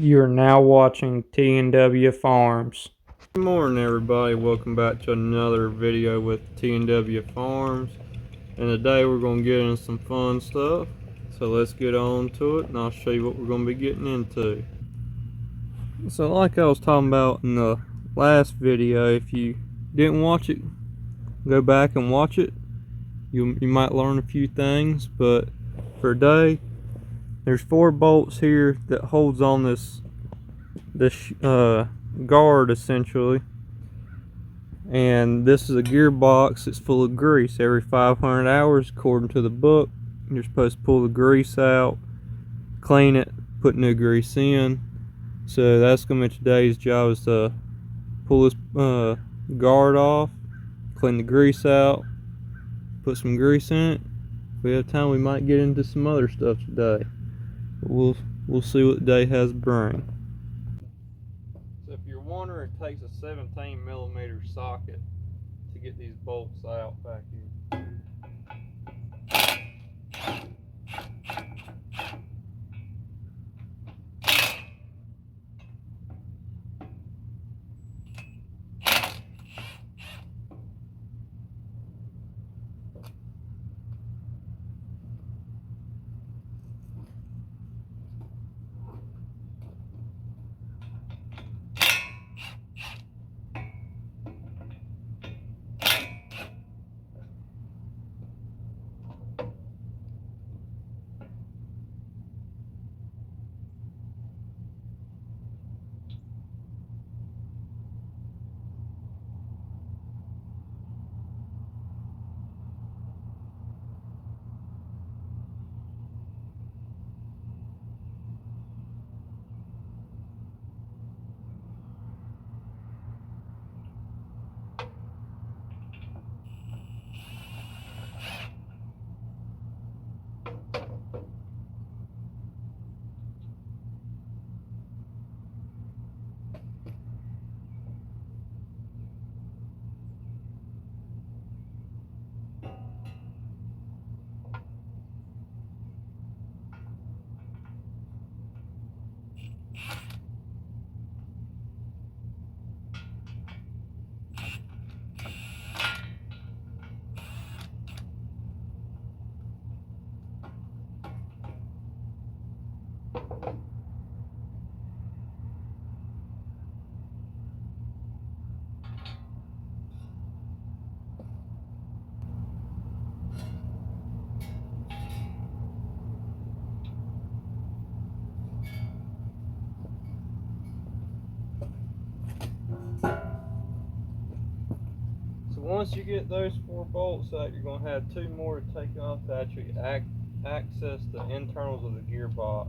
You're now watching T&W Farms. Good morning, everybody. Welcome back to another video with T&W Farms. And today we're going to get into some fun stuff. So let's get on to it and I'll show you what we're going to be getting into. So like I was talking about in the last video, if you didn't watch it, go back and watch it. You might learn a few things, but for today, there's 4 bolts here that holds on this guard essentially, and this is a gearbox. It's full of grease. Every 500 hours, according to the book, you're supposed to pull the grease out, clean it, put new grease in. So that's going to be today's job, is to pull this guard off, clean the grease out, put some grease in it. If we have time, we might get into some other stuff today, but we'll see what the day has to bring. So if you're wondering, it takes a 17mm socket to get these bolts out back here. Once you get those 4 bolts out, you're going to have 2 more to take off to actually access the internals of the gearbox.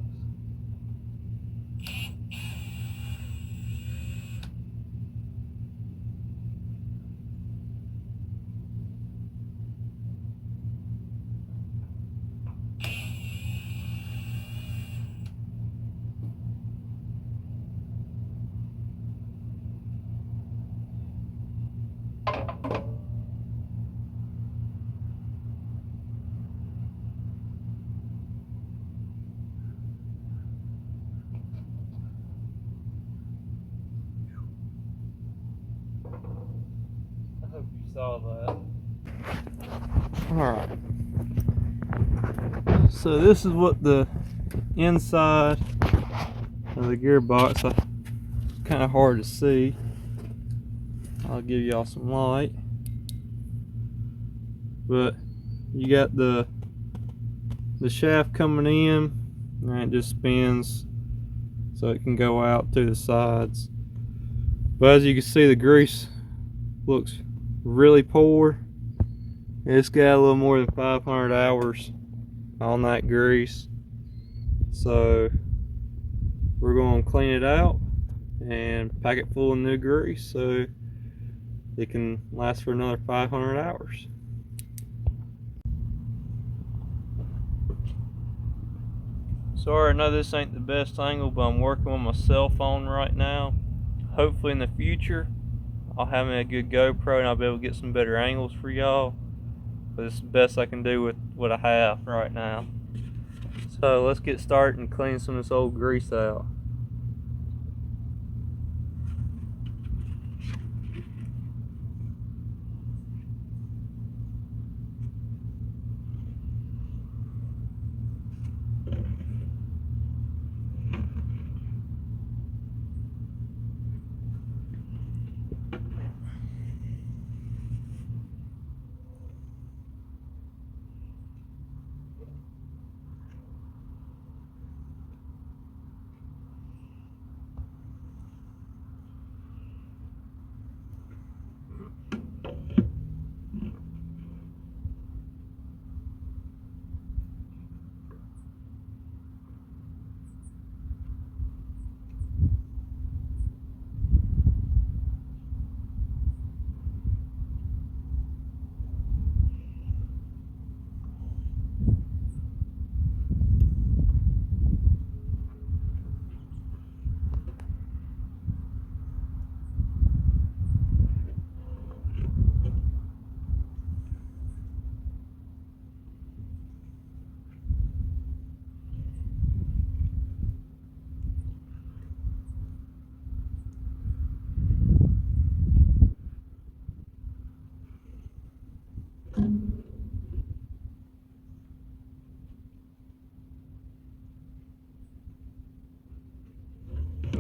I hope you saw that. Alright. So this is what the inside of the gearbox, it's kind of hard to see. I'll give y'all some light. But you got the shaft coming in, and it just spins so it can go out to the sides. But as you can see, the grease looks really poor. It's got a little more than 500 hours on that grease, so we're going to clean it out and pack it full of new grease so it can last for another 500 hours. Sorry, I know this ain't the best angle, but I'm working with my cell phone right now. Hopefully in the future I'll have me a good GoPro and I'll be able to get some better angles for y'all. But it's the best I can do with what I have right now. So let's get started and clean some of this old grease out.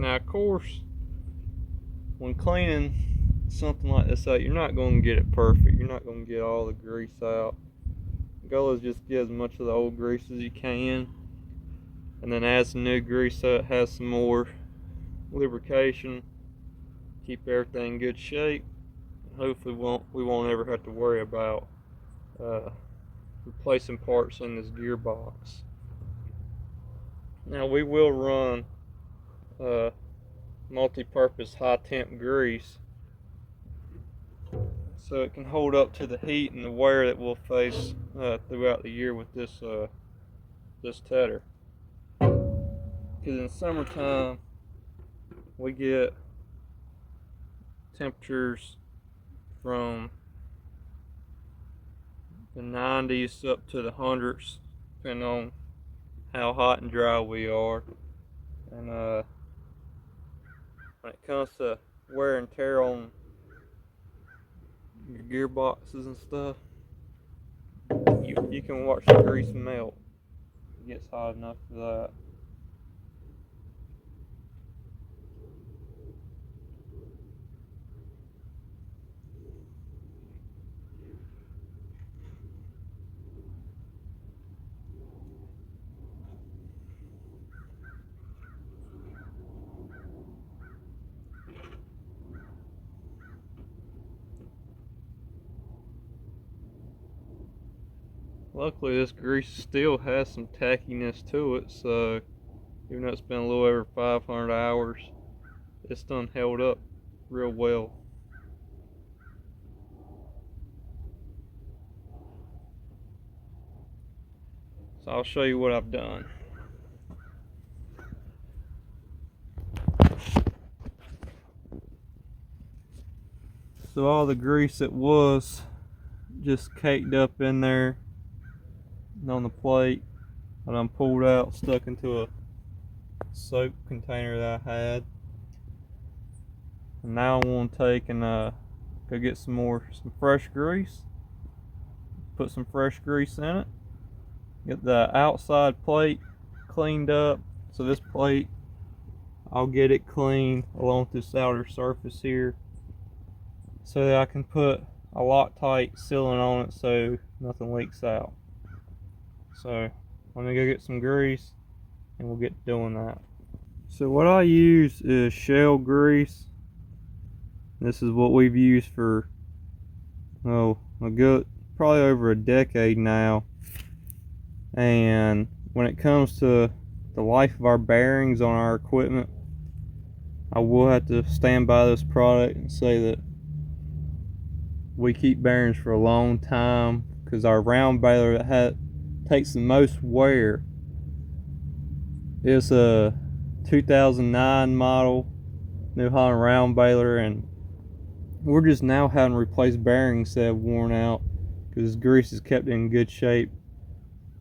Now, of course, when cleaning something like this out, you're not going to get it perfect. You're not going to get all the grease out. The goal is just get as much of the old grease as you can, and then add some new grease so it has some more lubrication, keep everything in good shape. Hopefully we won't ever have to worry about replacing parts in this gearbox. Now we will run multi-purpose high temp grease so it can hold up to the heat and the wear that we'll face throughout the year with this tedder. Because in summertime we get temperatures from the 90s up to the hundreds, depending on how hot and dry we are. And when it comes to wear and tear on your gearboxes and stuff, you can watch the grease melt. It gets hot enough for that. Luckily, this grease still has some tackiness to it, so even though it's been a little over 500 hours, it's done held up real well. So I'll show you what I've done. So all the grease that was just caked up in there and on the plate, I done pulled out, stuck into a soap container that I had. And now I'm going to take and go get some fresh grease, put some fresh grease in it, get the outside plate cleaned up. So this plate, I'll get it clean along with this outer surface here so that I can put a Loctite sealant on it so nothing leaks out. So let me go get some grease and we'll get doing that. So what I use is shell grease. This is what we've used for a good probably over a decade now. And when it comes to the life of our bearings on our equipment, I will have to stand by this product and say that we keep bearings for a long time, because our round baler that takes the most wear is a 2009 model New Holland round baler, and we're just now having to replace bearings that have worn out because grease is kept in good shape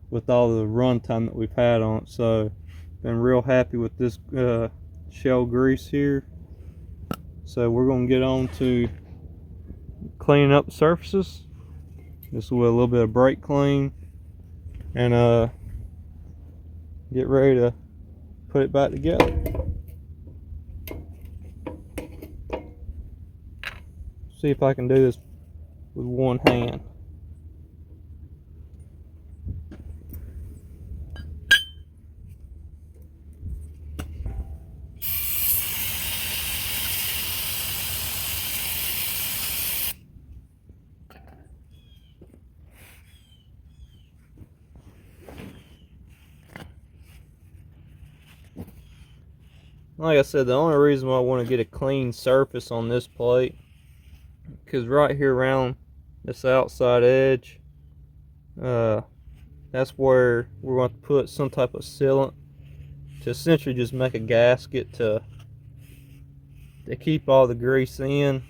with all the run time that we've had on it. So been real happy with this shell grease here. So we're going to get on to cleaning up the surfaces. This with a little bit of brake clean, and get ready to put it back together. See if I can do this with one hand. Like I said, the only reason why I want to get a clean surface on this plate, because right here around this outside edge, that's where we're going to put some type of sealant to essentially just make a gasket to keep all the grease in,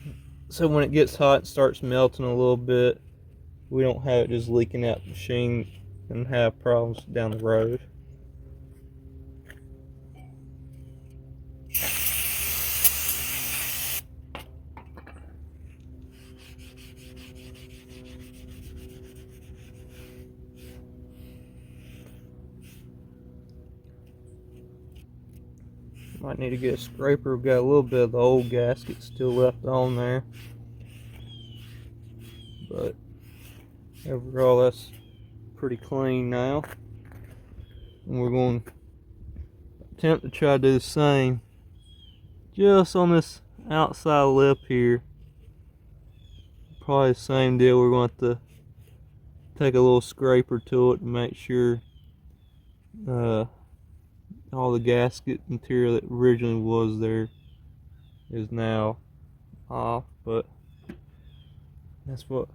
so when it gets hot and starts melting a little bit, we don't have it just leaking out the machine and have problems down the road. Might need to get a scraper. We've got a little bit of the old gasket still left on there, but overall that's pretty clean now. And we're going to attempt to try to do the same just on this outside lip here. Probably the same deal. We're going to have to take a little scraper to it to make sure all the gasket material that originally was there is now off, but that's what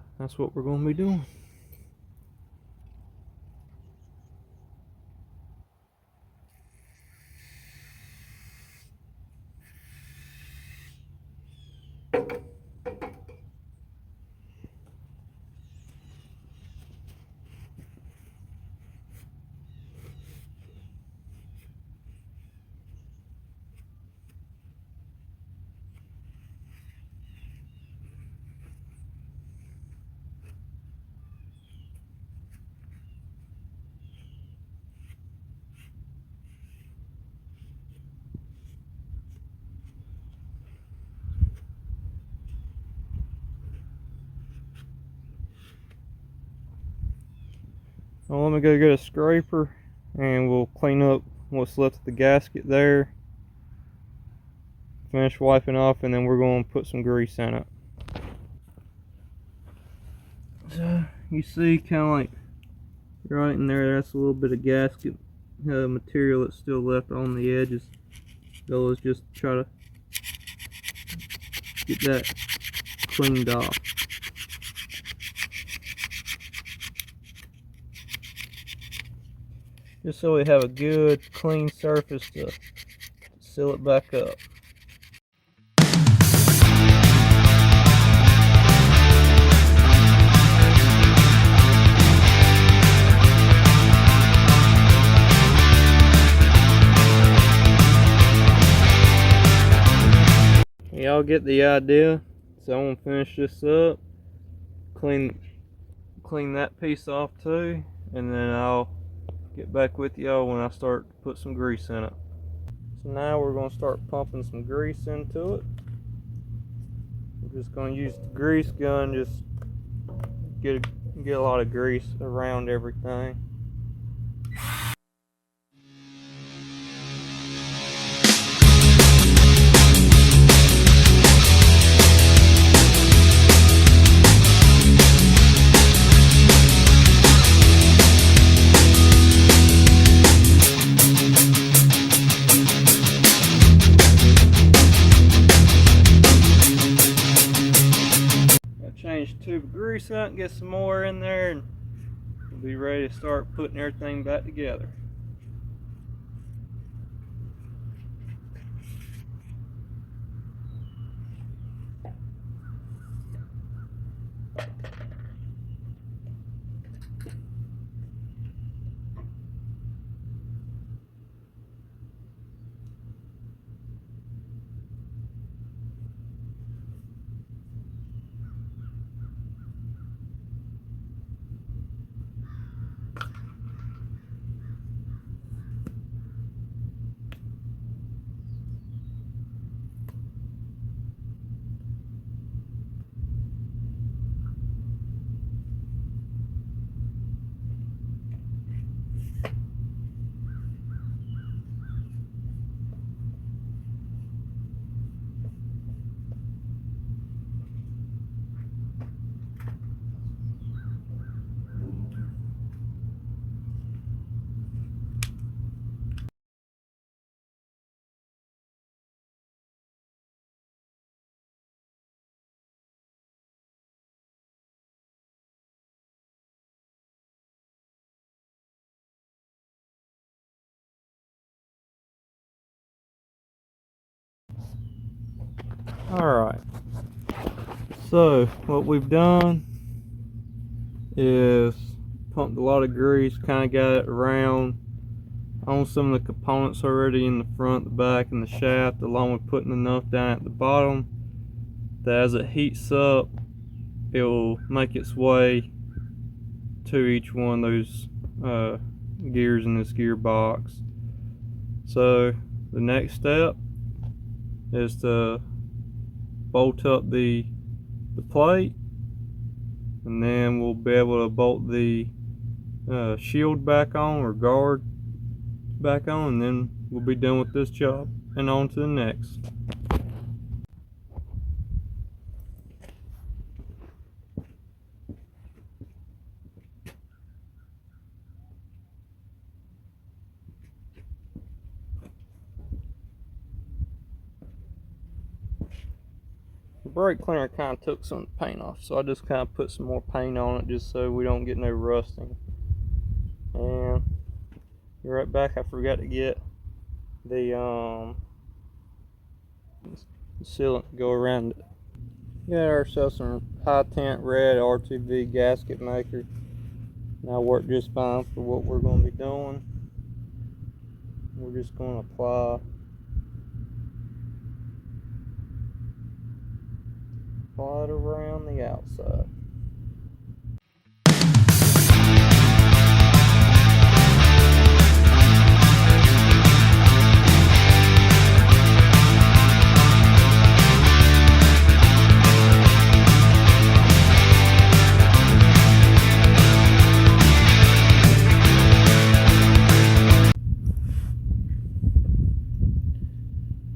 we're going to be doing. Now let me go get a scraper and we'll clean up what's left of the gasket there. Finish wiping off, and then we're going to put some grease in it. So you see, kind of like right in there, that's a little bit of gasket material that's still left on the edges. So let's just try to get that cleaned off. Just so we have a good clean surface to seal it back up. Y'all get the idea. So I'm gonna finish this up, clean that piece off too, and then I'll get back with y'all when I start to put some grease in it. So now we're going to start pumping some grease into it. We're just going to use the grease gun, just get a lot of grease around everything. Change the tube of grease out and get some more in there, and we'll be ready to start putting everything back together. Alright, so what we've done is pumped a lot of grease, kind of got it around on some of the components already in the front, the back, and the shaft, along with putting enough down at the bottom that as it heats up, it will make its way to each one of those gears in this gearbox. So the next step is to bolt up the plate, and then we'll be able to bolt the shield back on, or guard back on, and then we'll be done with this job and on to the next. The brake cleaner kind of took some of the paint off, so I just kind of put some more paint on it just so we don't get no rusting. And be right back. I forgot to get the sealant to go around it. Got ourselves some high temp red R2V gasket maker. Now work just fine for what we're going to be doing. We're just going to apply it around the outside.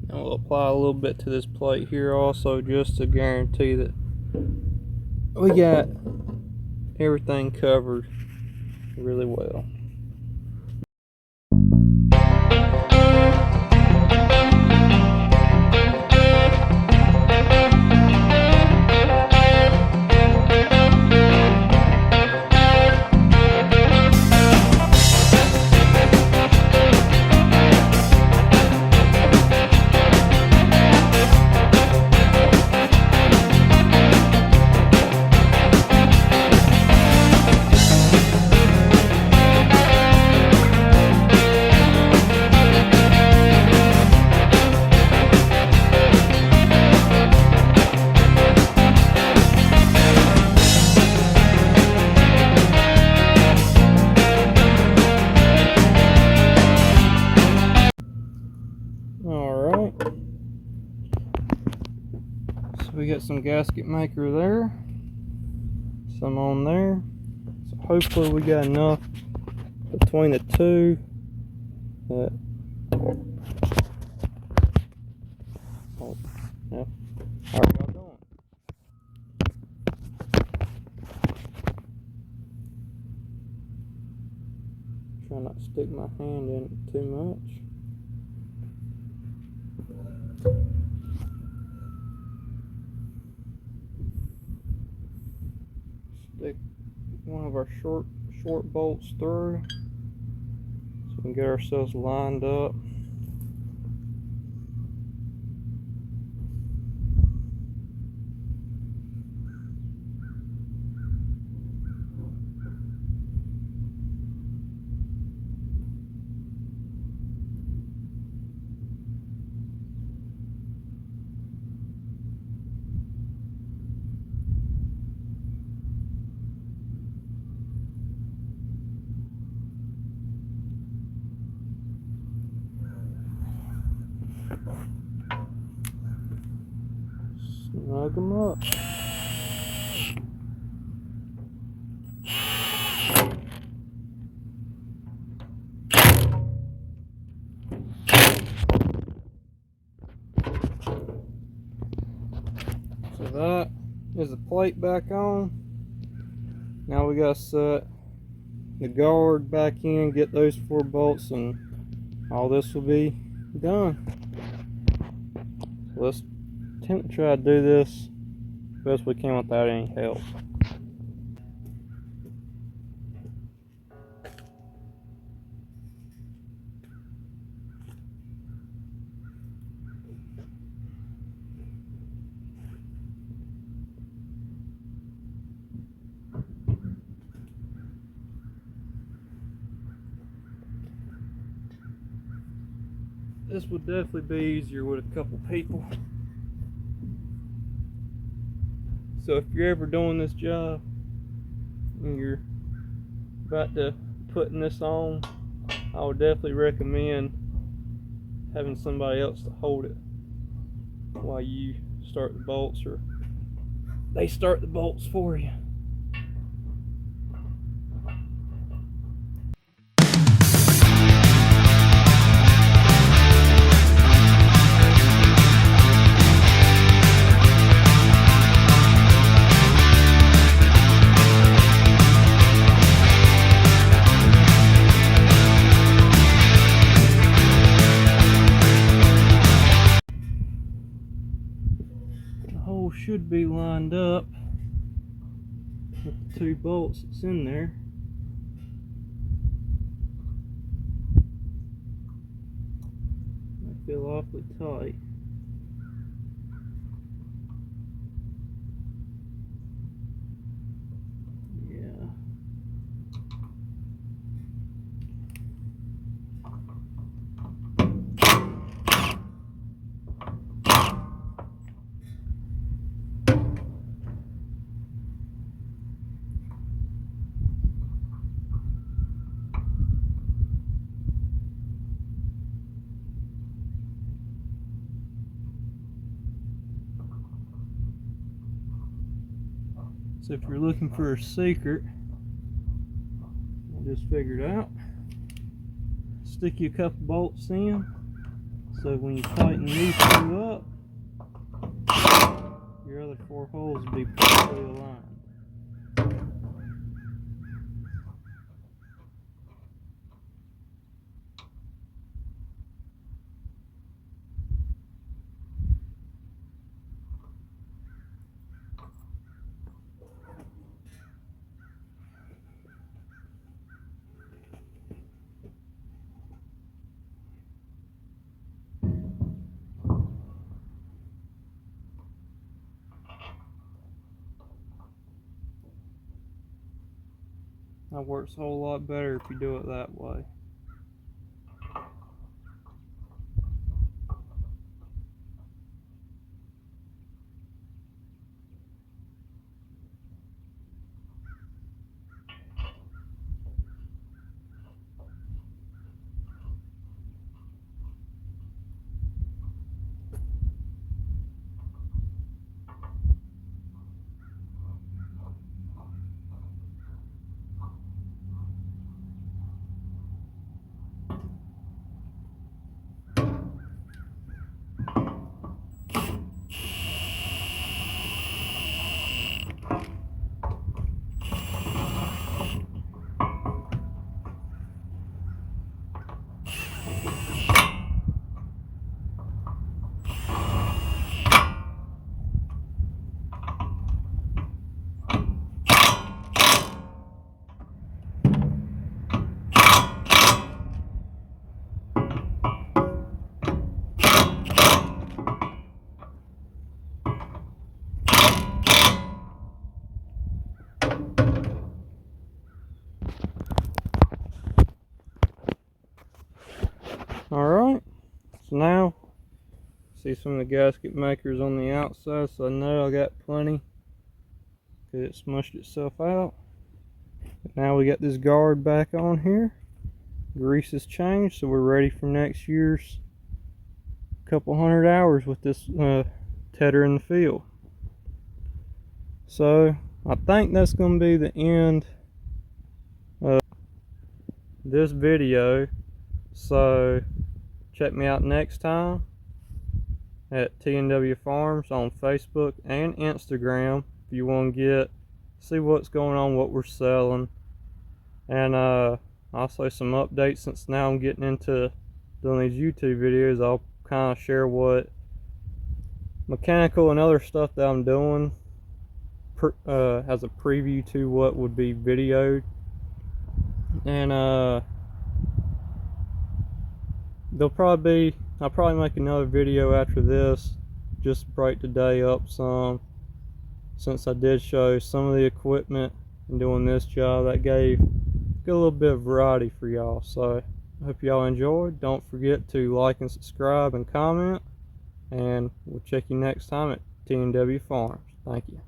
And we'll apply a little bit to this plate here also, just to guarantee that we got everything covered really well. Alright, so we got some gasket maker there, some on there, so hopefully we got enough between the two that, oh, yeah. How are y'all doing? Try not to stick my hand in it too much. Stick one of our short bolts through so we can get ourselves lined up. Snug them up. So that is the plate back on. Now we gotta set the guard back in, get those 4 bolts, and all this will be done. So let's attempt to try to do this best we can without any help. This would definitely be easier with a couple people. So if you're ever doing this job and you're about to putting this on, I would definitely recommend having somebody else to hold it while you start the bolts, or they start the bolts for you. Should be lined up with the 2 bolts that's in there. They feel awfully tight. Yeah. So if you're looking for a secret, I just figured out, stick you a couple bolts in, so when you tighten these 2 up, your other 4 holes will be perfectly aligned. That works a whole lot better if you do it that way. Alright, so now see some of the gasket makers on the outside, so I know I got plenty because it smushed itself out. But now we got this guard back on here, grease is changed, so we're ready for next year's couple 100 hours with this tedder in the field. So I think that's going to be the end of this video. So check me out next time at TE250 Farms on Facebook and Instagram if you want to see what's going on, what we're selling, and also some updates. Since now I'm getting into doing these YouTube videos, I'll kind of share what mechanical and other stuff that I'm doing as a preview to what would be videoed. And I'll probably make another video after this, just break the day up some, since I did show some of the equipment and doing this job. That gave a little bit of variety for y'all. So I hope y'all enjoyed. Don't forget to like and subscribe and comment, and we'll check you next time at TE250 Farms. Thank you.